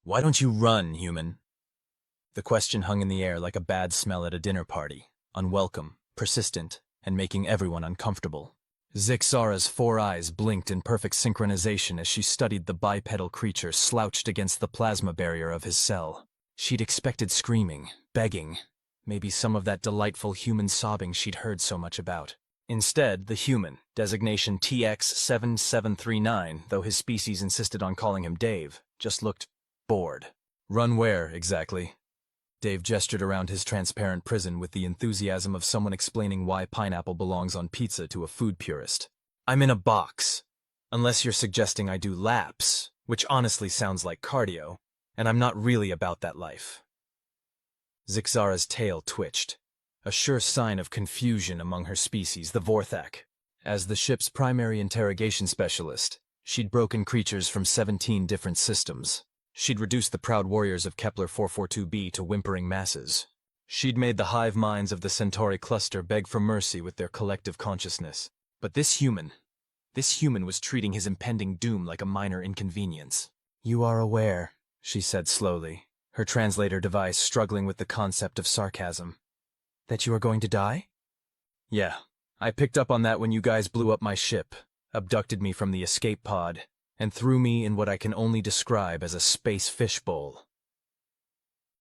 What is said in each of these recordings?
Why don't you run, human? The question hung in the air like a bad smell at a dinner party, unwelcome, persistent, and making everyone uncomfortable. Zixara's 4 eyes blinked in perfect synchronization as she studied the bipedal creature slouched against the plasma barrier of his cell. She'd expected screaming, begging, maybe some of that delightful human sobbing she'd heard so much about. Instead, the human, designation TX-7739, though his species insisted on calling him Dave, just looked bored. Run where, exactly? Dave gestured around his transparent prison with the enthusiasm of someone explaining why pineapple belongs on pizza to a food purist. I'm in a box. Unless you're suggesting I do laps, which honestly sounds like cardio, and I'm not really about that life. Zixara's tail twitched, a sure sign of confusion among her species, the Vorthak. As the ship's primary interrogation specialist, she'd broken creatures from 17 different systems. She'd reduced the proud warriors of Kepler 442b to whimpering masses. She'd made the hive minds of the Centauri cluster beg for mercy with their collective consciousness. But this human was treating his impending doom like a minor inconvenience. You are aware, she said slowly, her translator device struggling with the concept of sarcasm, that you are going to die? Yeah, I picked up on that when you guys blew up my ship, abducted me from the escape pod, and threw me in what I can only describe as a space fishbowl.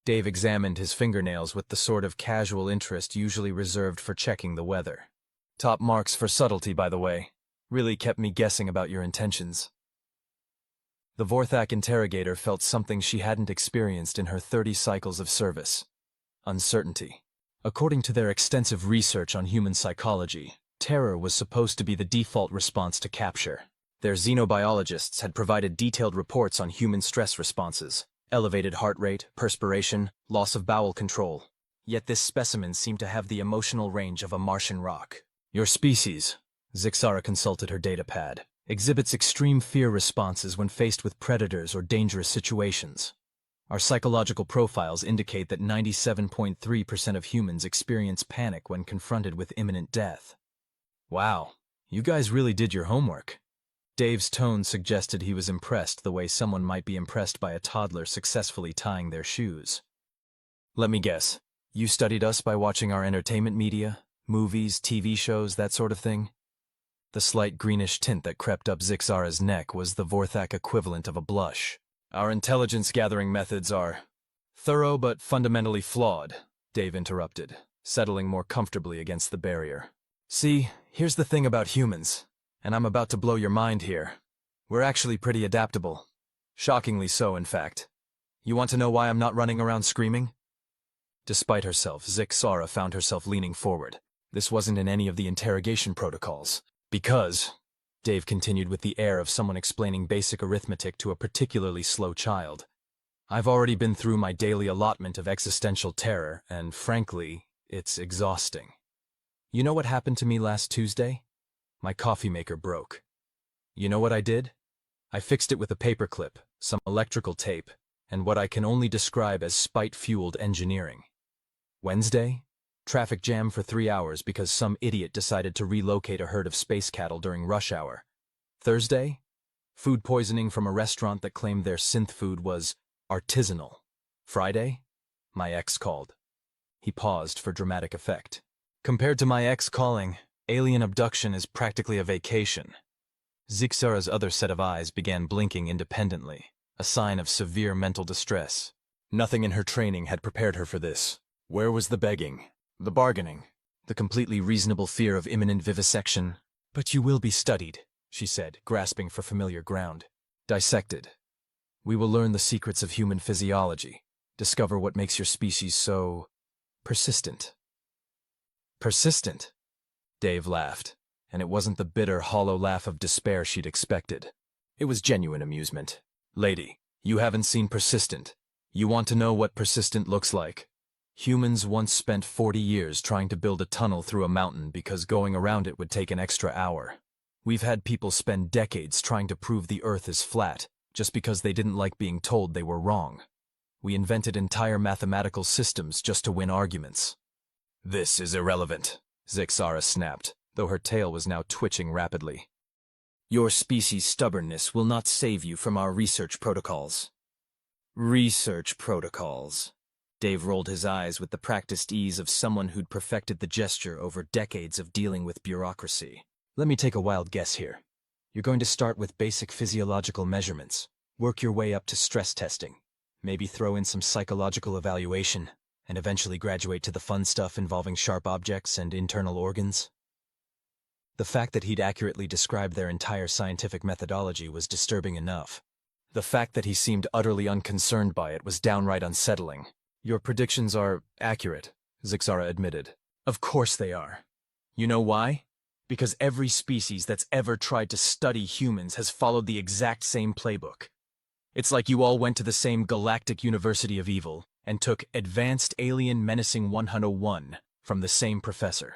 Dave examined his fingernails with the sort of casual interest usually reserved for checking the weather. Top marks for subtlety, by the way. Really kept me guessing about your intentions. The Vorthak interrogator felt something she hadn't experienced in her 30 cycles of service. Uncertainty. According to their extensive research on human psychology, terror was supposed to be the default response to capture. Their xenobiologists had provided detailed reports on human stress responses, elevated heart rate, perspiration, loss of bowel control. Yet this specimen seemed to have the emotional range of a Martian rock. Your species, Zixara consulted her datapad, exhibits extreme fear responses when faced with predators or dangerous situations. Our psychological profiles indicate that 97.3% of humans experience panic when confronted with imminent death. Wow, you guys really did your homework. Dave's tone suggested he was impressed the way someone might be impressed by a toddler successfully tying their shoes. Let me guess, you studied us by watching our entertainment media, movies, TV shows, that sort of thing? The slight greenish tint that crept up Zixara's neck was the Vorthak equivalent of a blush. Our intelligence-gathering methods are thorough but fundamentally flawed, Dave interrupted, settling more comfortably against the barrier. See, here's the thing about humans. And I'm about to blow your mind here. We're actually pretty adaptable. Shockingly so, in fact. You want to know why I'm not running around screaming? Despite herself, Zixara found herself leaning forward. This wasn't in any of the interrogation protocols. Because, Dave continued with the air of someone explaining basic arithmetic to a particularly slow child, I've already been through my daily allotment of existential terror, and frankly, it's exhausting. You know what happened to me last Tuesday? My coffee maker broke. You know what I did? I fixed it with a paperclip, some electrical tape, and what I can only describe as spite-fueled engineering. Wednesday? Traffic jam for 3 hours because some idiot decided to relocate a herd of space cattle during rush hour. Thursday? Food poisoning from a restaurant that claimed their synth food was artisanal. Friday? My ex called. He paused for dramatic effect. Compared to my ex calling, alien abduction is practically a vacation. Zixara's other set of eyes began blinking independently, a sign of severe mental distress. Nothing in her training had prepared her for this. Where was the begging, the bargaining, the completely reasonable fear of imminent vivisection? But you will be studied, she said, grasping for familiar ground. Dissected. We will learn the secrets of human physiology, discover what makes your species so persistent. Persistent? Dave laughed, and it wasn't the bitter, hollow laugh of despair she'd expected. It was genuine amusement. Lady, you haven't seen persistent. You want to know what persistent looks like? Humans once spent 40 years trying to build a tunnel through a mountain because going around it would take an extra hour. We've had people spend decades trying to prove the Earth is flat, just because they didn't like being told they were wrong. We invented entire mathematical systems just to win arguments. This is irrelevant, Zixara snapped, though her tail was now twitching rapidly. Your species' stubbornness will not save you from our research protocols. Research protocols. Dave rolled his eyes with the practiced ease of someone who'd perfected the gesture over decades of dealing with bureaucracy. Let me take a wild guess here. You're going to start with basic physiological measurements, work your way up to stress testing, maybe throw in some psychological evaluation, and eventually graduate to the fun stuff involving sharp objects and internal organs. The fact that he'd accurately described their entire scientific methodology was disturbing enough. The fact that he seemed utterly unconcerned by it was downright unsettling. Your predictions are accurate, Zixara admitted. Of course they are. You know why? Because every species that's ever tried to study humans has followed the exact same playbook. It's like you all went to the same galactic university of evil and took Advanced Alien Menacing 101 from the same professor.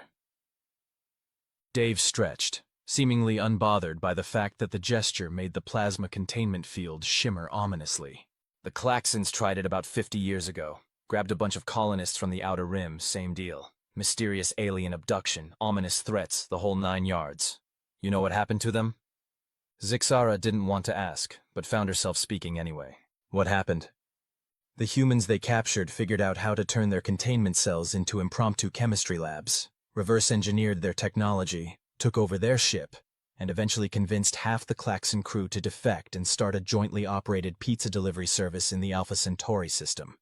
Dave stretched, seemingly unbothered by the fact that the gesture made the plasma containment field shimmer ominously. The Klaxons tried it about 50 years ago. Grabbed a bunch of colonists from the Outer Rim, same deal. Mysterious alien abduction, ominous threats, the whole 9 yards. You know what happened to them? Zixara didn't want to ask, but found herself speaking anyway. What happened? The humans they captured figured out how to turn their containment cells into impromptu chemistry labs, reverse-engineered their technology, took over their ship, and eventually convinced half the Klaxon crew to defect and start a jointly operated pizza delivery service in the Alpha Centauri system.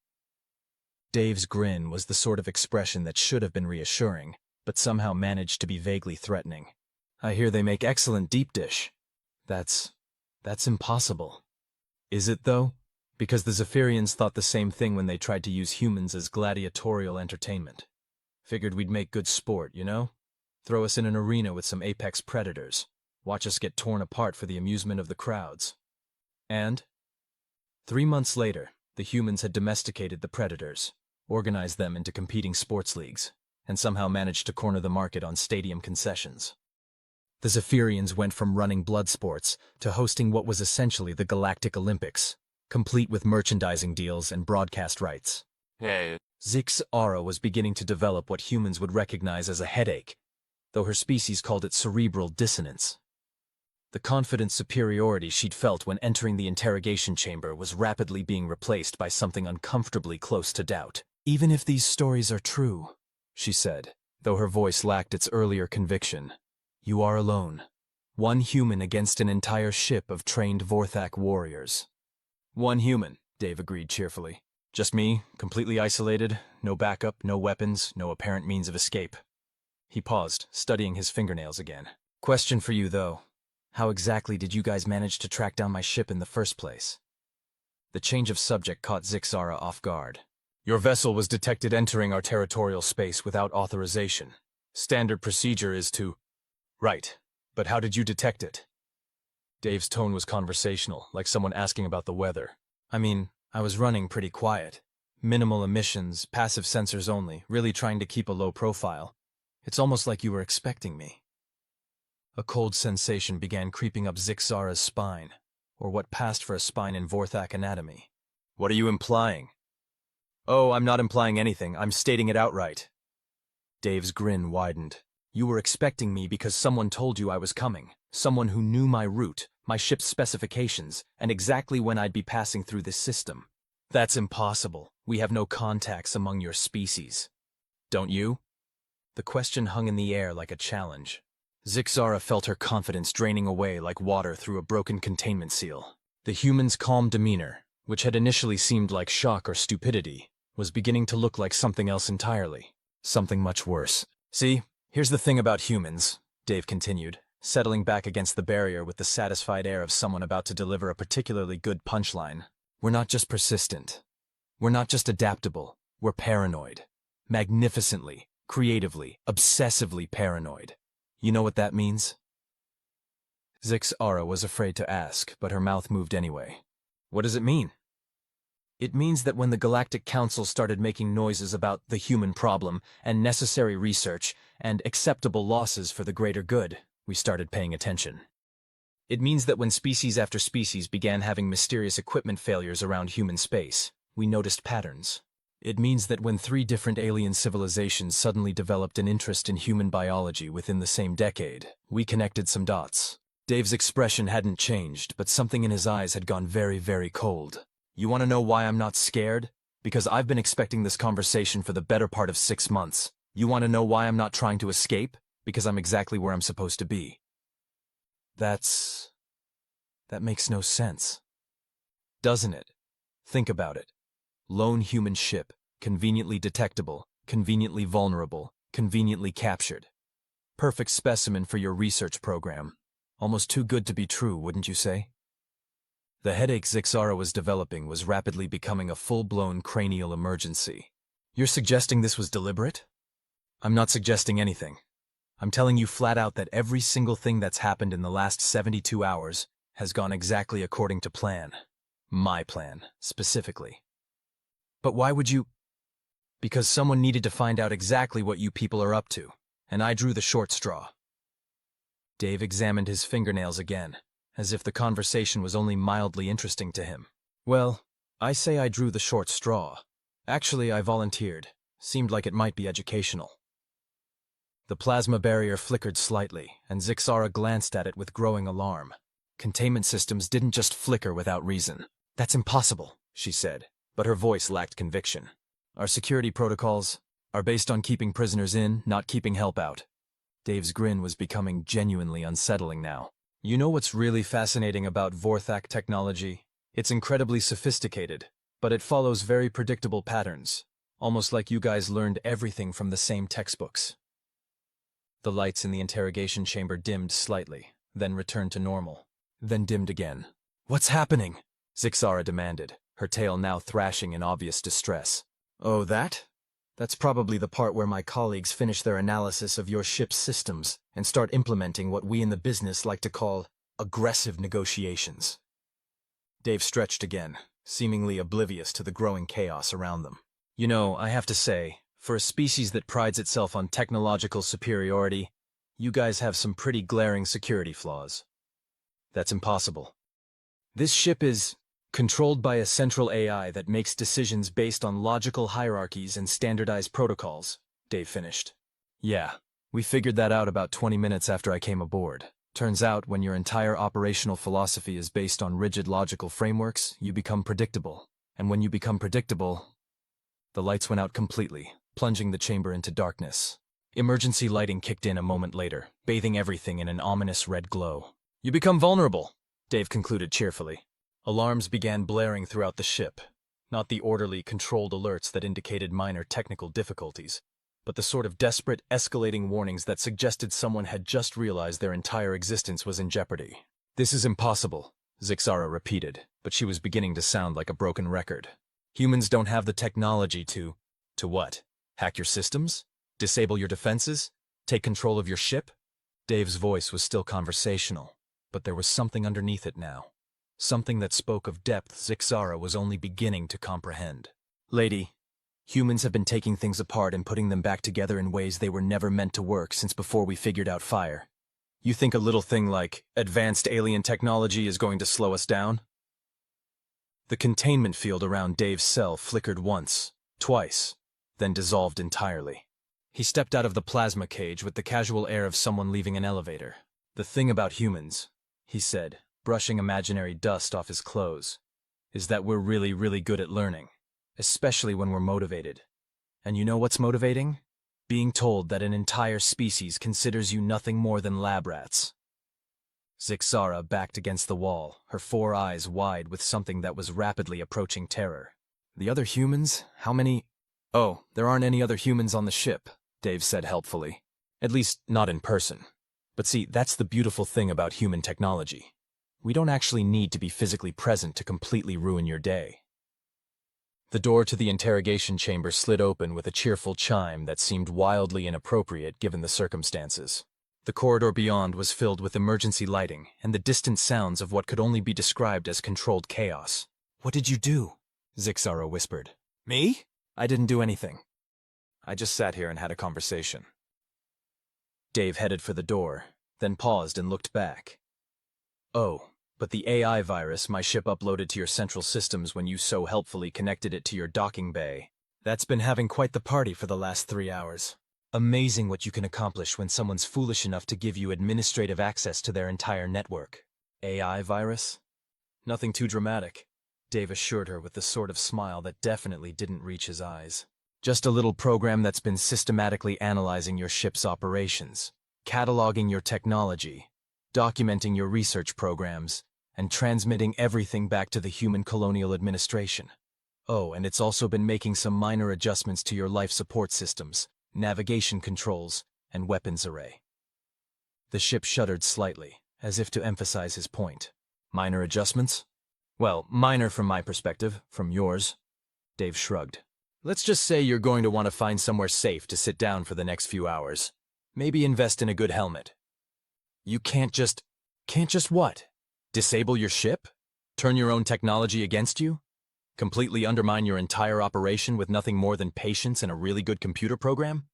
Dave's grin was the sort of expression that should have been reassuring, but somehow managed to be vaguely threatening. I hear they make excellent deep dish. That's impossible. Is it, though? Because the Zephyrians thought the same thing when they tried to use humans as gladiatorial entertainment. Figured we'd make good sport, you know? Throw us in an arena with some apex predators. Watch us get torn apart for the amusement of the crowds. And 3 months later, the humans had domesticated the predators, organized them into competing sports leagues, and somehow managed to corner the market on stadium concessions. The Zephyrians went from running blood sports to hosting what was essentially the Galactic Olympics, complete with merchandising deals and broadcast rights. Hey. Zixara was beginning to develop what humans would recognize as a headache, though her species called it cerebral dissonance. The confident superiority she'd felt when entering the interrogation chamber was rapidly being replaced by something uncomfortably close to doubt. Even if these stories are true, she said, though her voice lacked its earlier conviction, you are alone. One human against an entire ship of trained Vorthak warriors. One human, Dave agreed cheerfully. Just me, completely isolated, no backup, no weapons, no apparent means of escape. He paused, studying his fingernails again. Question for you, though. How exactly did you guys manage to track down my ship in the first place? The change of subject caught Zixara off guard. Your vessel was detected entering our territorial space without authorization. Standard procedure is to... Right, but how did you detect it? Dave's tone was conversational, like someone asking about the weather. I mean, I was running pretty quiet. Minimal emissions, passive sensors only, really trying to keep a low profile. It's almost like you were expecting me. A cold sensation began creeping up Zixara's spine, or what passed for a spine in Vorthak anatomy. What are you implying? Oh, I'm not implying anything, I'm stating it outright. Dave's grin widened. You were expecting me because someone told you I was coming. Someone who knew my route, my ship's specifications, and exactly when I'd be passing through this system. That's impossible. We have no contacts among your species. Don't you? The question hung in the air like a challenge. Zixara felt her confidence draining away like water through a broken containment seal. The human's calm demeanor, which had initially seemed like shock or stupidity, was beginning to look like something else entirely. Something much worse. See, here's the thing about humans, Dave continued, settling back against the barrier with the satisfied air of someone about to deliver a particularly good punchline. We're not just persistent. We're not just adaptable. We're paranoid. Magnificently, creatively, obsessively paranoid. You know what that means? Zixara was afraid to ask, but her mouth moved anyway. What does it mean? It means that when the Galactic Council started making noises about the human problem and necessary research and acceptable losses for the greater good, we started paying attention. It means that when species after species began having mysterious equipment failures around human space, we noticed patterns. It means that when 3 different alien civilizations suddenly developed an interest in human biology within the same decade, we connected some dots. Dave's expression hadn't changed, but something in his eyes had gone very, very cold. You want to know why I'm not scared? Because I've been expecting this conversation for the better part of 6 months. You want to know why I'm not trying to escape? Because I'm exactly where I'm supposed to be. That makes no sense. Doesn't it? Think about it. Lone human ship, conveniently detectable, conveniently vulnerable, conveniently captured. Perfect specimen for your research program. Almost too good to be true, wouldn't you say? The headache Zixara was developing was rapidly becoming a full-blown cranial emergency. You're suggesting this was deliberate? I'm not suggesting anything. I'm telling you flat out that every single thing that's happened in the last 72 hours has gone exactly according to plan. My plan, specifically. But why would you? Because someone needed to find out exactly what you people are up to, and I drew the short straw. Dave examined his fingernails again, as if the conversation was only mildly interesting to him. Well, I say I drew the short straw. Actually, I volunteered. Seemed like it might be educational. The plasma barrier flickered slightly, and Zixara glanced at it with growing alarm. Containment systems didn't just flicker without reason. That's impossible, she said, but her voice lacked conviction. Our security protocols are based on keeping prisoners in, not keeping help out. Dave's grin was becoming genuinely unsettling now. You know what's really fascinating about Vorthak technology? It's incredibly sophisticated, but it follows very predictable patterns, almost like you guys learned everything from the same textbooks. The lights in the interrogation chamber dimmed slightly, then returned to normal, then dimmed again. What's happening? Zixara demanded, her tail now thrashing in obvious distress. Oh, that? That's probably the part where my colleagues finish their analysis of your ship's systems and start implementing what we in the business like to call aggressive negotiations. Dave stretched again, seemingly oblivious to the growing chaos around them. You know, I have to say, for a species that prides itself on technological superiority, you guys have some pretty glaring security flaws. That's impossible. This ship is controlled by a central AI that makes decisions based on logical hierarchies and standardized protocols, Dave finished. Yeah, we figured that out about 20 minutes after I came aboard. Turns out, when your entire operational philosophy is based on rigid logical frameworks, you become predictable. And when you become predictable... The lights went out completely, plunging the chamber into darkness. Emergency lighting kicked in a moment later, bathing everything in an ominous red glow. You become vulnerable, Dave concluded cheerfully. Alarms began blaring throughout the ship, not the orderly, controlled alerts that indicated minor technical difficulties, but the sort of desperate, escalating warnings that suggested someone had just realized their entire existence was in jeopardy. This is impossible, Zixara repeated, but she was beginning to sound like a broken record. Humans don't have the technology to what? Hack your systems? Disable your defenses? Take control of your ship? Dave's voice was still conversational, but there was something underneath it now. Something that spoke of depth Zixara was only beginning to comprehend. Lady, humans have been taking things apart and putting them back together in ways they were never meant to work since before we figured out fire. You think a little thing like advanced alien technology is going to slow us down? The containment field around Dave's cell flickered once, twice, then dissolved entirely. He stepped out of the plasma cage with the casual air of someone leaving an elevator. The thing about humans, he said, brushing imaginary dust off his clothes, is that we're really, really good at learning, especially when we're motivated. And you know what's motivating? Being told that an entire species considers you nothing more than lab rats. Zixara backed against the wall, her 4 eyes wide with something that was rapidly approaching terror. The other humans? How many? Oh, there aren't any other humans on the ship, Dave said helpfully. At least, not in person. But see, that's the beautiful thing about human technology. We don't actually need to be physically present to completely ruin your day. The door to the interrogation chamber slid open with a cheerful chime that seemed wildly inappropriate given the circumstances. The corridor beyond was filled with emergency lighting and the distant sounds of what could only be described as controlled chaos. What did you do? Zixara whispered. Me? I didn't do anything. I just sat here and had a conversation. Dave headed for the door, then paused and looked back. Oh, but the AI virus my ship uploaded to your central systems when you so helpfully connected it to your docking bay, that's been having quite the party for the last 3 hours. Amazing what you can accomplish when someone's foolish enough to give you administrative access to their entire network. AI virus? Nothing too dramatic. Dave assured her with the sort of smile that definitely didn't reach his eyes. Just a little program that's been systematically analyzing your ship's operations, cataloging your technology, documenting your research programs, and transmitting everything back to the human colonial administration. Oh, and it's also been making some minor adjustments to your life support systems, navigation controls, and weapons array. The ship shuddered slightly, as if to emphasize his point. Minor adjustments? Well, minor from my perspective, from yours. Dave shrugged. Let's just say you're going to want to find somewhere safe to sit down for the next few hours. Maybe invest in a good helmet. You can't just what? Disable your ship? Turn your own technology against you? Completely undermine your entire operation with nothing more than patience and a really good computer program?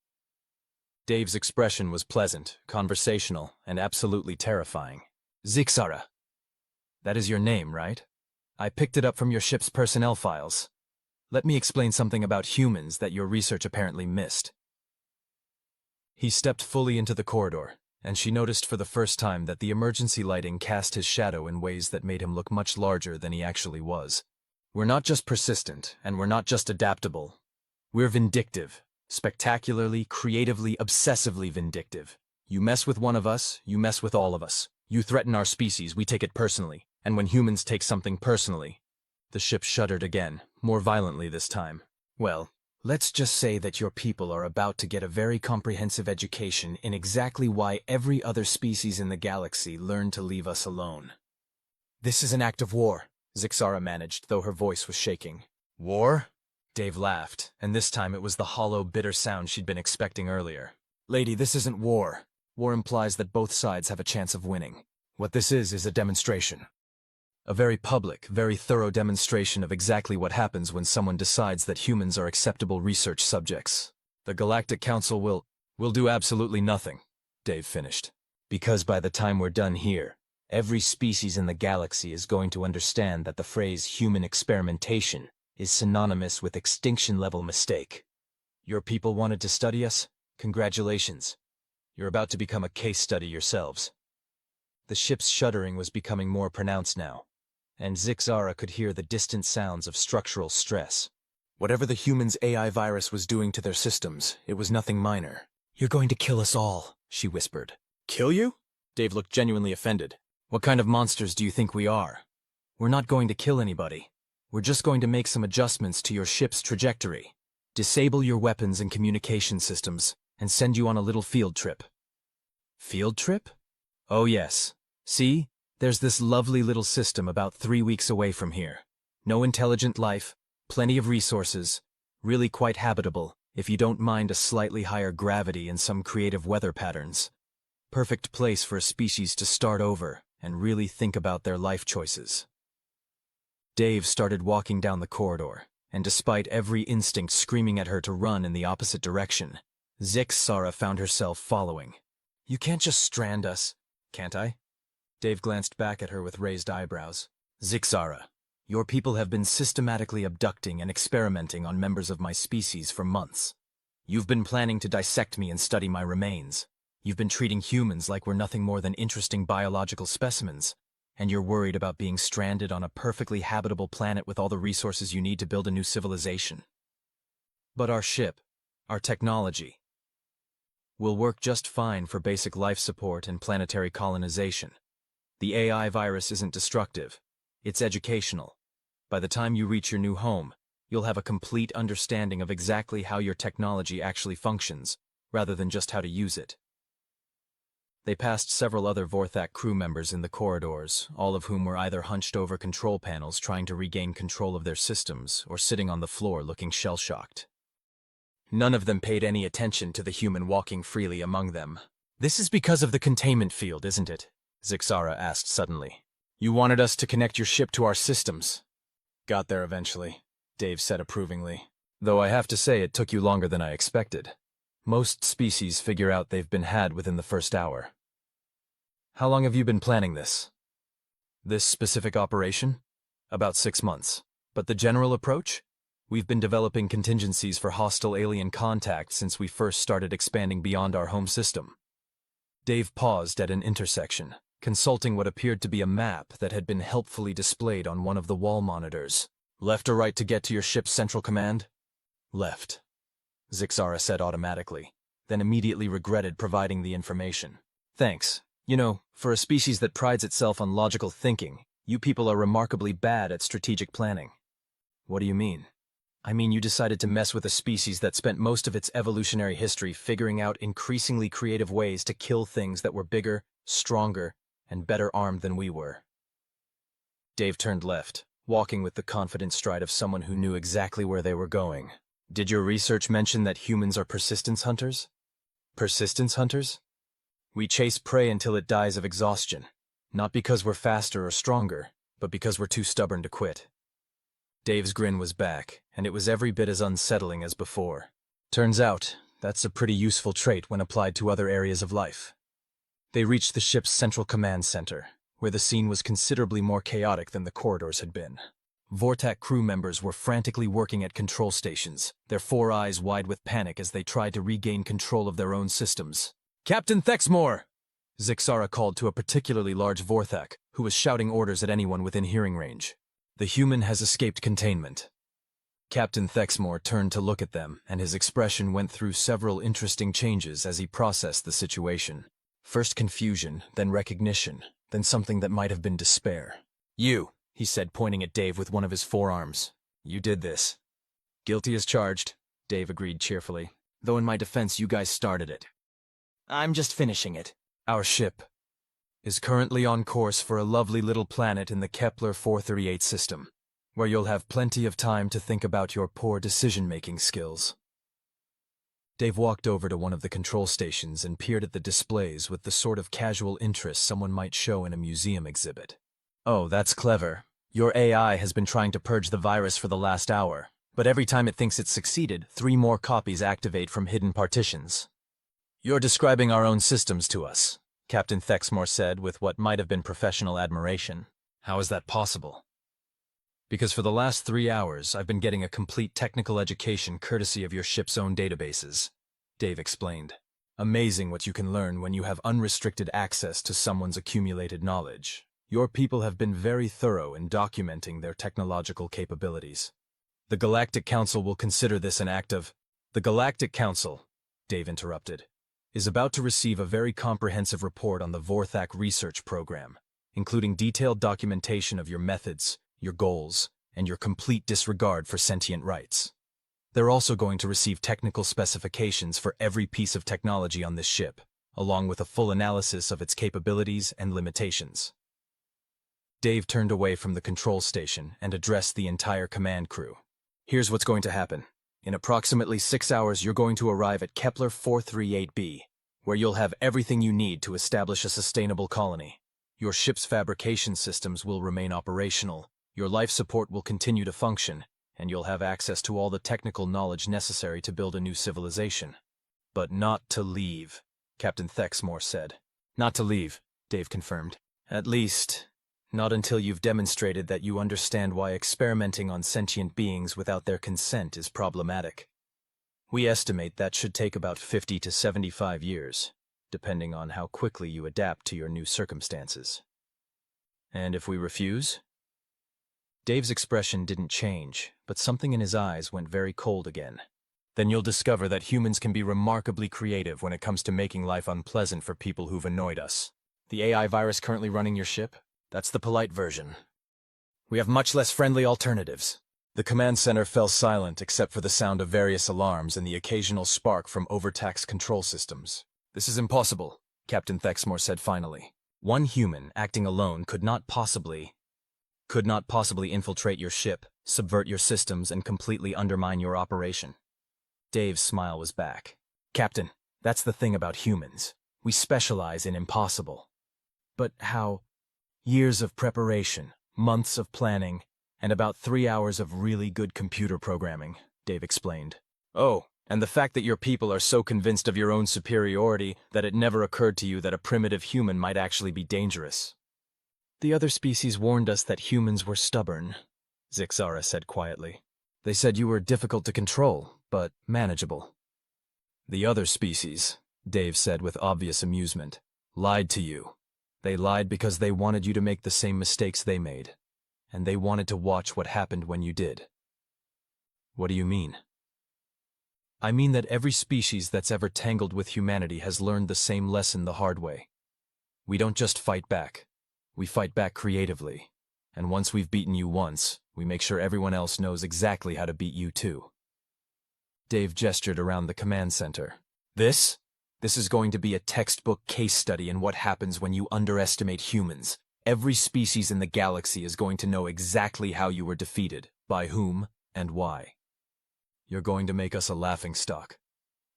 Dave's expression was pleasant, conversational, and absolutely terrifying. Zixara. That is your name, right? I picked it up from your ship's personnel files. Let me explain something about humans that your research apparently missed. He stepped fully into the corridor, and she noticed for the first time that the emergency lighting cast his shadow in ways that made him look much larger than he actually was. We're not just persistent, and we're not just adaptable. We're vindictive. Spectacularly, creatively, obsessively vindictive. You mess with one of us, you mess with all of us. You threaten our species, we take it personally. And when humans take something personally... The ship shuddered again, more violently this time. Well, let's just say that your people are about to get a very comprehensive education in exactly why every other species in the galaxy learned to leave us alone. This is an act of war, Zixara managed, though her voice was shaking. War? Dave laughed, and this time it was the hollow, bitter sound she'd been expecting earlier. Lady, this isn't war. War implies that both sides have a chance of winning. What this is a demonstration. A very public, very thorough demonstration of exactly what happens when someone decides that humans are acceptable research subjects. The Galactic Council will do absolutely nothing, Dave finished. Because by the time we're done here, every species in the galaxy is going to understand that the phrase human experimentation is synonymous with extinction-level mistake. Your people wanted to study us? Congratulations. You're about to become a case study yourselves. The ship's shuddering was becoming more pronounced now, and Zixara could hear the distant sounds of structural stress. Whatever the humans' AI virus was doing to their systems, it was nothing minor. You're going to kill us all, she whispered. Kill you? Dave looked genuinely offended. What kind of monsters do you think we are? We're not going to kill anybody. We're just going to make some adjustments to your ship's trajectory, disable your weapons and communication systems, and send you on a little field trip. Field trip? Oh yes. See? There's this lovely little system about 3 weeks away from here. No intelligent life, plenty of resources, really quite habitable, if you don't mind a slightly higher gravity and some creative weather patterns. Perfect place for a species to start over and really think about their life choices. Dave started walking down the corridor, and despite every instinct screaming at her to run in the opposite direction, Zixara found herself following. You can't just strand us, can't I? Dave glanced back at her with raised eyebrows. Zixara, your people have been systematically abducting and experimenting on members of my species for months. You've been planning to dissect me and study my remains. You've been treating humans like we're nothing more than interesting biological specimens. And you're worried about being stranded on a perfectly habitable planet with all the resources you need to build a new civilization. But our ship, our technology, will work just fine for basic life support and planetary colonization. The AI virus isn't destructive. It's educational. By the time you reach your new home, you'll have a complete understanding of exactly how your technology actually functions, rather than just how to use it. They passed several other Vorthak crew members in the corridors, all of whom were either hunched over control panels trying to regain control of their systems or sitting on the floor looking shell-shocked. None of them paid any attention to the human walking freely among them. This is because of the containment field, isn't it? Zixara asked suddenly. You wanted us to connect your ship to our systems. Got there eventually, Dave said approvingly. Though I have to say it took you longer than I expected. Most species figure out they've been had within the first hour. How long have you been planning this? This specific operation? About 6 months. But the general approach? We've been developing contingencies for hostile alien contact since we first started expanding beyond our home system. Dave paused at an intersection, consulting what appeared to be a map that had been helpfully displayed on one of the wall monitors. Left or right to get to your ship's central command? Left, Zixara said automatically, then immediately regretted providing the information. Thanks. You know, for a species that prides itself on logical thinking, you people are remarkably bad at strategic planning. What do you mean? I mean, you decided to mess with a species that spent most of its evolutionary history figuring out increasingly creative ways to kill things that were bigger, stronger, and better armed than we were. Dave turned left, walking with the confident stride of someone who knew exactly where they were going. Did your research mention that humans are persistence hunters? Persistence hunters? We chase prey until it dies of exhaustion, not because we're faster or stronger, but because we're too stubborn to quit. Dave's grin was back, and it was every bit as unsettling as before. Turns out, that's a pretty useful trait when applied to other areas of life. They reached the ship's central command center, where the scene was considerably more chaotic than the corridors had been. Vortac crew members were frantically working at control stations, their 4 eyes wide with panic as they tried to regain control of their own systems. "Captain Thexmore!" Zixara called to a particularly large Vortac, who was shouting orders at anyone within hearing range. "The human has escaped containment." Captain Thexmore turned to look at them, and his expression went through several interesting changes as he processed the situation. First confusion, then recognition, then something that might have been despair. "You," he said, pointing at Dave with one of his forearms. "You did this." "Guilty as charged," Dave agreed cheerfully. "Though in my defense, you guys started it. I'm just finishing it." "Our ship is currently on course for a lovely little planet in the Kepler 438 system, where you'll have plenty of time to think about your poor decision-making skills." Dave walked over to one of the control stations and peered at the displays with the sort of casual interest someone might show in a museum exhibit. "Oh, that's clever. Your AI has been trying to purge the virus for the last hour, but every time it thinks it's succeeded, 3 more copies activate from hidden partitions." "You're describing our own systems to us," Captain Thexmore said with what might have been professional admiration. "How is that possible?" "Because for the last 3 hours, I've been getting a complete technical education courtesy of your ship's own databases," Dave explained. "Amazing what you can learn when you have unrestricted access to someone's accumulated knowledge. Your people have been very thorough in documenting their technological capabilities. The Galactic Council will consider this an act of—" "The Galactic Council," Dave interrupted, "is about to receive a very comprehensive report on the Vorthac research program, including detailed documentation of your methods, your goals, and your complete disregard for sentient rights. They're also going to receive technical specifications for every piece of technology on this ship, along with a full analysis of its capabilities and limitations." Dave turned away from the control station and addressed the entire command crew. "Here's what's going to happen. In approximately 6 hours, you're going to arrive at Kepler 438b, where you'll have everything you need to establish a sustainable colony. Your ship's fabrication systems will remain operational, your life support will continue to function, and you'll have access to all the technical knowledge necessary to build a new civilization. But not to leave," Captain Thexmore said. "Not to leave," Dave confirmed. "At least, not until you've demonstrated that you understand why experimenting on sentient beings without their consent is problematic. We estimate that should take about 50 to 75 years, depending on how quickly you adapt to your new circumstances." "And if we refuse?" Dave's expression didn't change, but something in his eyes went very cold again. "Then you'll discover that humans can be remarkably creative when it comes to making life unpleasant for people who've annoyed us. The AI virus currently running your ship? That's the polite version. We have much less friendly alternatives." The command center fell silent except for the sound of various alarms and the occasional spark from overtaxed control systems. "This is impossible," Captain Thexmore said finally. "One human acting alone could not possibly infiltrate your ship, subvert your systems, and completely undermine your operation." Dave's smile was back. "Captain, that's the thing about humans. We specialize in impossible." "But how—" "Years of preparation, months of planning, and about 3 hours of really good computer programming," Dave explained. "Oh, and the fact that your people are so convinced of your own superiority that it never occurred to you that a primitive human might actually be dangerous." "The other species warned us that humans were stubborn," Zixara said quietly. "They said you were difficult to control, but manageable." "The other species," Dave said with obvious amusement, "lied to you. They lied because they wanted you to make the same mistakes they made, and they wanted to watch what happened when you did. What do you mean? I mean that every species that's ever tangled with humanity has learned the same lesson the hard way. We don't just fight back. We fight back creatively. And once we've beaten you once, we make sure everyone else knows exactly how to beat you too. Dave gestured around the command center. This is going to be a textbook case study in what happens when you underestimate humans. Every species in the galaxy is going to know exactly how you were defeated, by whom, and why. You're going to make us a laughingstock,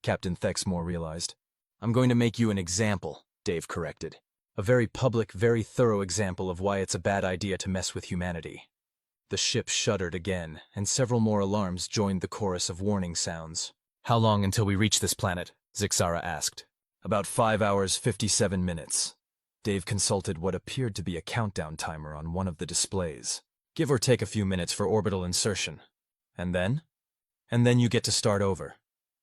Captain Thexmore realized. I'm going to make you an example, Dave corrected. A very public, very thorough example of why it's a bad idea to mess with humanity. The ship shuddered again, and several more alarms joined the chorus of warning sounds. How long until we reach this planet? Zixara asked. About 5 hours, 57 minutes. Dave consulted what appeared to be a countdown timer on one of the displays. Give or take a few minutes for orbital insertion. And then? And then you get to start over.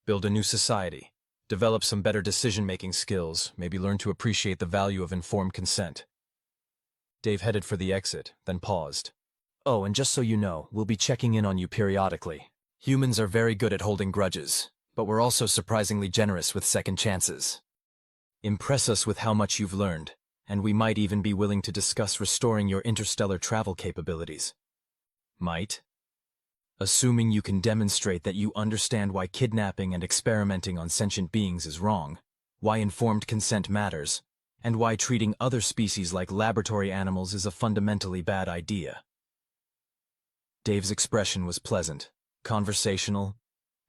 Build a new society. Develop some better decision-making skills, maybe learn to appreciate the value of informed consent. Dave headed for the exit, then paused. Oh, and just so you know, we'll be checking in on you periodically. Humans are very good at holding grudges, but we're also surprisingly generous with second chances. Impress us with how much you've learned, and we might even be willing to discuss restoring your interstellar travel capabilities. Might? Assuming you can demonstrate that you understand why kidnapping and experimenting on sentient beings is wrong, why informed consent matters, and why treating other species like laboratory animals is a fundamentally bad idea. Dave's expression was pleasant, conversational,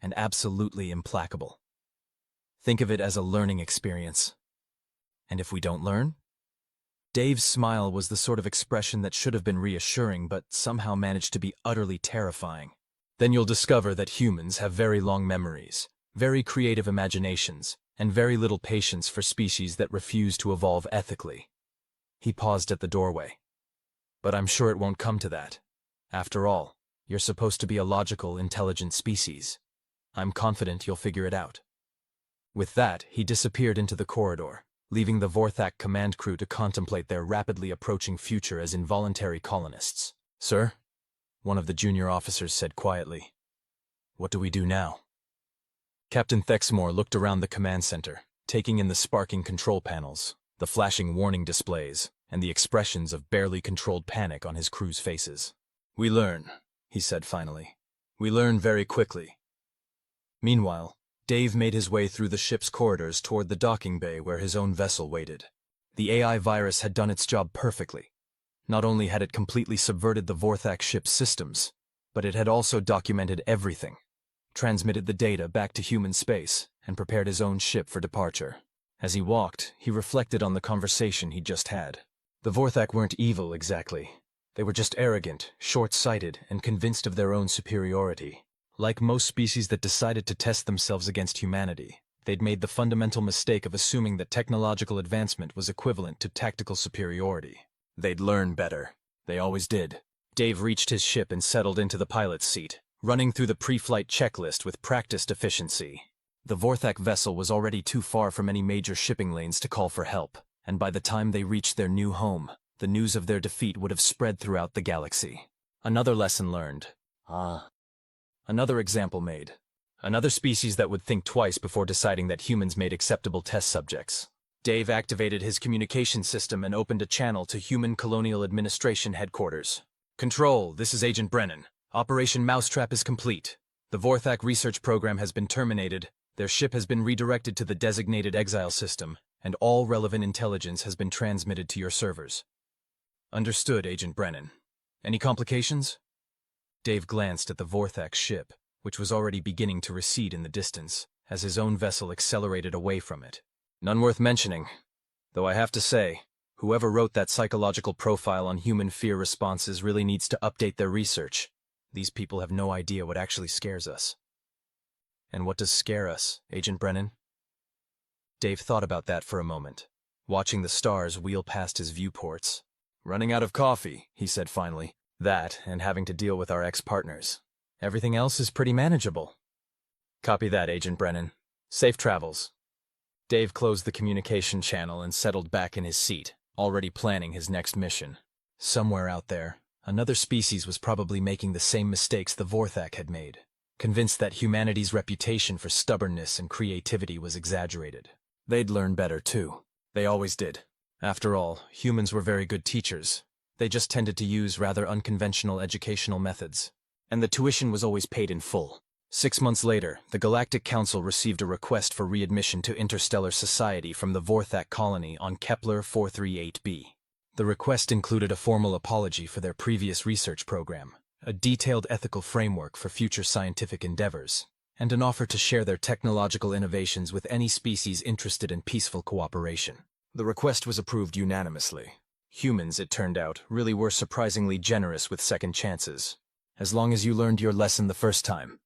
and absolutely implacable. Think of it as a learning experience. And if we don't learn? Dave's smile was the sort of expression that should have been reassuring but somehow managed to be utterly terrifying. Then you'll discover that humans have very long memories, very creative imaginations, and very little patience for species that refuse to evolve ethically. He paused at the doorway. But I'm sure it won't come to that. After all, you're supposed to be a logical, intelligent species. I'm confident you'll figure it out. With that, he disappeared into the corridor, leaving the Vorthak command crew to contemplate their rapidly approaching future as involuntary colonists. Sir? One of the junior officers said quietly. What do we do now? Captain Thexmore looked around the command center, taking in the sparking control panels, the flashing warning displays, and the expressions of barely controlled panic on his crew's faces. We learn, he said finally. We learn very quickly. Meanwhile, Dave made his way through the ship's corridors toward the docking bay where his own vessel waited. The AI virus had done its job perfectly. Not only had it completely subverted the Vorthak ship's systems, but it had also documented everything, transmitted the data back to human space, and prepared his own ship for departure. As he walked, he reflected on the conversation he'd just had. The Vorthak weren't evil exactly. They were just arrogant, short-sighted, and convinced of their own superiority. Like most species that decided to test themselves against humanity, they'd made the fundamental mistake of assuming that technological advancement was equivalent to tactical superiority. They'd learn better. They always did. Dave reached his ship and settled into the pilot's seat, running through the pre-flight checklist with practiced efficiency. The Vorthak vessel was already too far from any major shipping lanes to call for help, and by the time they reached their new home, the news of their defeat would have spread throughout the galaxy. Another lesson learned. Another example made. Another species that would think twice before deciding that humans made acceptable test subjects. Dave activated his communication system and opened a channel to Human Colonial Administration headquarters. Control, this is Agent Brennan. Operation Mousetrap is complete. The Vorthak research program has been terminated, their ship has been redirected to the designated exile system, and all relevant intelligence has been transmitted to your servers. Understood, Agent Brennan. Any complications? Dave glanced at the Vorthak ship, which was already beginning to recede in the distance, as his own vessel accelerated away from it. None worth mentioning. Though I have to say, whoever wrote that psychological profile on human fear responses really needs to update their research. These people have no idea what actually scares us. And what does scare us, Agent Brennan? Dave thought about that for a moment, watching the stars wheel past his viewports. Running out of coffee, he said finally. That, and having to deal with our ex-partners. Everything else is pretty manageable. Copy that, Agent Brennan. Safe travels. Dave closed the communication channel and settled back in his seat, already planning his next mission. Somewhere out there, another species was probably making the same mistakes the Vorthak had made, convinced that humanity's reputation for stubbornness and creativity was exaggerated. They'd learn better, too. They always did. After all, humans were very good teachers. They just tended to use rather unconventional educational methods. And the tuition was always paid in full. 6 months later, the Galactic Council received a request for readmission to interstellar society from the Vorthak colony on Kepler 438b. The request included a formal apology for their previous research program, a detailed ethical framework for future scientific endeavors, and an offer to share their technological innovations with any species interested in peaceful cooperation. The request was approved unanimously. Humans, it turned out, really were surprisingly generous with second chances. As long as you learned your lesson the first time,